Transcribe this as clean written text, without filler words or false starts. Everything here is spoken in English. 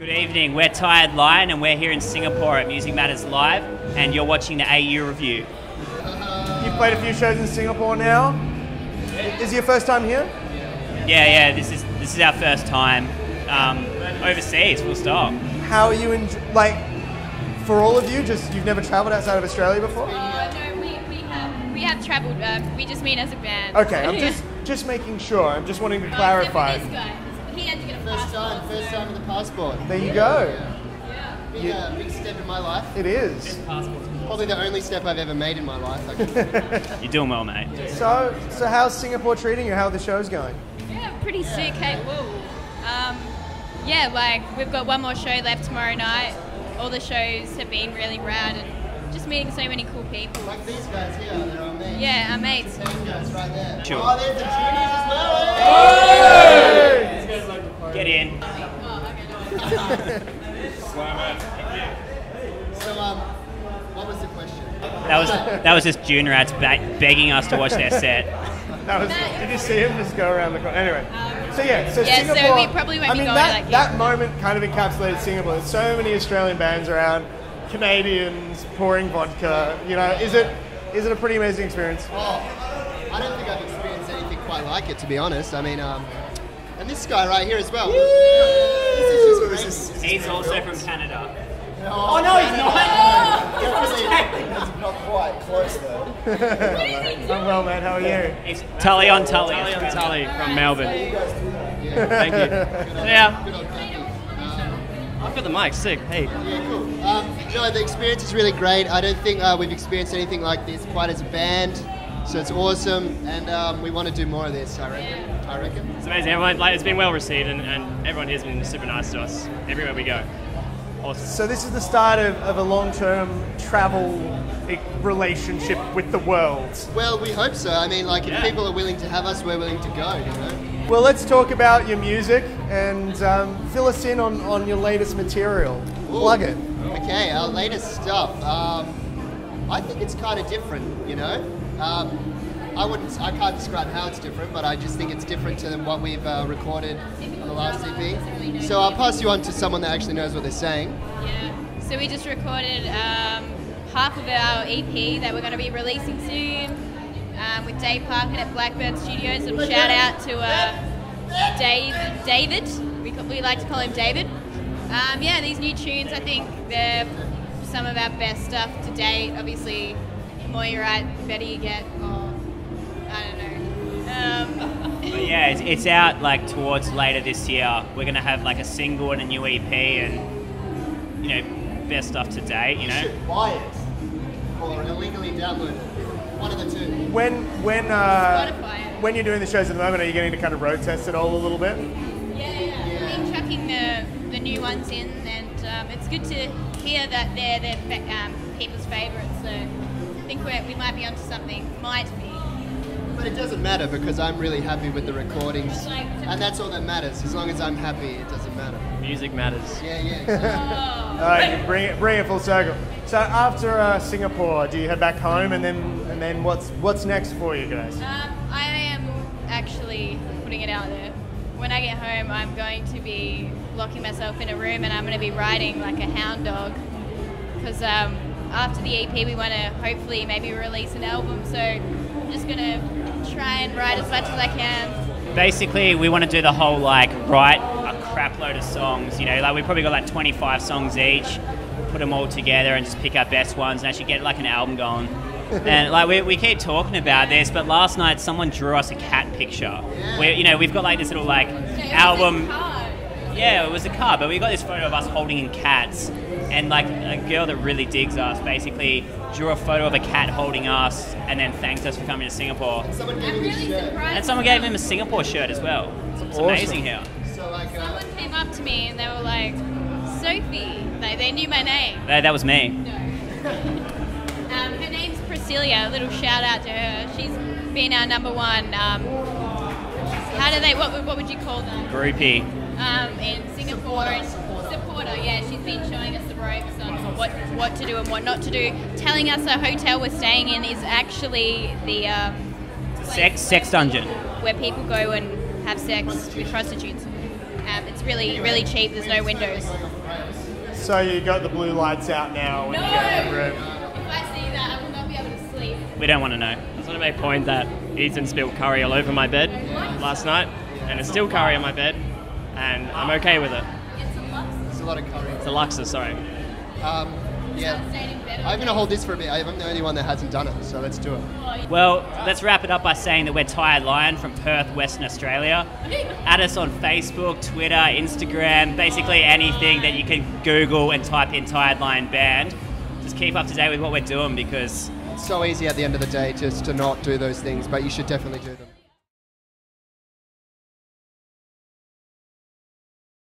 Good evening, we're Tired Lion and we're here in Singapore at Music Matters Live and you're watching the AU Review. You've played a few shows in Singapore now. Is it your first time here? Yeah, this is our first time overseas, full stop. How are you, for all of you, you've never travelled outside of Australia before? No, we have travelled, we just meet as a band. Okay, I'm just making sure, I'm just wanting to clarify. This guy, he had to get a First time with a passport. There you go. Yeah. Big step in my life. It is. Probably the only step I've ever made in my life. You're doing well, mate. So how's Singapore treating you? How are the shows going? Yeah, pretty sick, hey, whoa. We've got one more show left tomorrow night. All the shows have been really rad and just meeting so many cool people. Like these guys here, they're our mates. Yeah, our mates. Same guys right there. Sure. Oh, there's the juniors as well. Hey! These guys like to party. Get in. So, what was the question? That was just Dune Rats begging us to watch their set. Did you see him just go around the corner? Anyway, so Singapore. So we probably won't be going that moment kind of encapsulated Singapore. There's so many Australian bands around, Canadians pouring vodka. You know, is it a pretty amazing experience? Oh, I don't think I've experienced anything quite like it, to be honest. I mean, and this guy right here as well. This is just He's also from Canada. Oh no, he's not. That's not quite close though. I'm well, man. How are you? It's Tully on Tully. Tully from Melbourne. Thank you. Yeah. Good old country. I've got the mic, sick. Hey. Yeah, cool. No, the experience is really great. I don't think we've experienced anything like this quite as a band, so it's awesome, and we want to do more of this. I reckon. It's amazing. Everyone, it's been well received, and everyone here's been super nice to us everywhere we go. Awesome. So this is the start of a long-term travel relationship with the world. Well, we hope so. I mean, if people are willing to have us, we're willing to go, you know? Well, let's talk about your music and fill us in on your latest material. Ooh. Plug it. Okay, our latest stuff. I think it's kind of different, you know? I can't describe how it's different, but I just think it's different to what we've recorded on the last EP. So I'll pass you on to someone that actually knows what they're saying. Yeah, so we just recorded half of our EP that we're going to be releasing soon with Dave Parkin at Blackbird Studios. And shout out to David. We like to call him David. These new tunes, I think they're some of our best stuff to date. Obviously, the more you write, the better you get. I don't know. But yeah, it's out towards later this year. We're gonna have a single and a new EP, and best stuff to date. You know. You should buy it or illegally download it. One of the two. Spotify. When you're doing the shows at the moment, are you getting to kind of road test it all a little bit? Yeah. We've been chucking the new ones in, and it's good to hear that they're people's favourites. So I think we might be onto something. Might be. But it doesn't matter because I'm really happy with the recordings, and that's all that matters. As long as I'm happy, it doesn't matter. Music matters. Yeah, exactly. All right, bring it full circle. So after Singapore, do you head back home, and then what's next for you guys? I am actually putting it out there. When I get home, I'm going to be locking myself in a room, and I'm going to be writing like a hound dog. Because after the EP, we want to hopefully maybe release an album. So I'm just going to try and write as much as I can. Basically, we want to do the whole write a crap load of songs. We probably got 25 songs each, put them all together and just pick our best ones and actually get an album going. And we keep talking about this, but last night someone drew us a cat picture. Yeah. We've got this little album. Yeah, it was a card, but we got this photo of us holding in cats, and a girl that really digs us basically drew a photo of a cat holding us, and then thanked us for coming to Singapore. And someone gave him a shirt. And someone gave him a Singapore shirt as well. It's awesome. Amazing here. So someone came up to me and they were like, Sophie. They knew my name. That was me. No. Her name's Priscilla. A little shout out to her. She's been our number one. What would you call them? Groupie. In Singapore. Supporter. Yeah, she's been showing us the ropes on what to do and what not to do. Telling us the hotel we're staying in is actually the sex dungeon where people go and have sex with prostitutes. have. It's really cheap. There's no windows. So you got the blue lights out now when you get in the room. If I see that, I will not be able to sleep. We don't want to know. I just want to make a point that Ethan spilled curry all over my bed last night, and it's still curry on my bed, and I'm okay with it. It's a lot of curry. It's a Luxor, sorry. Yeah. I'm going to hold this for a bit. I'm the only one that hasn't done it, so let's do it. Well, let's wrap it up by saying that we're Tired Lion from Perth, Western Australia. Add us on Facebook, Twitter, Instagram, basically anything that you can Google and type in Tired Lion Band. Just keep up to date with what we're doing because It's so easy at the end of the day just to not do those things, but you should definitely do them.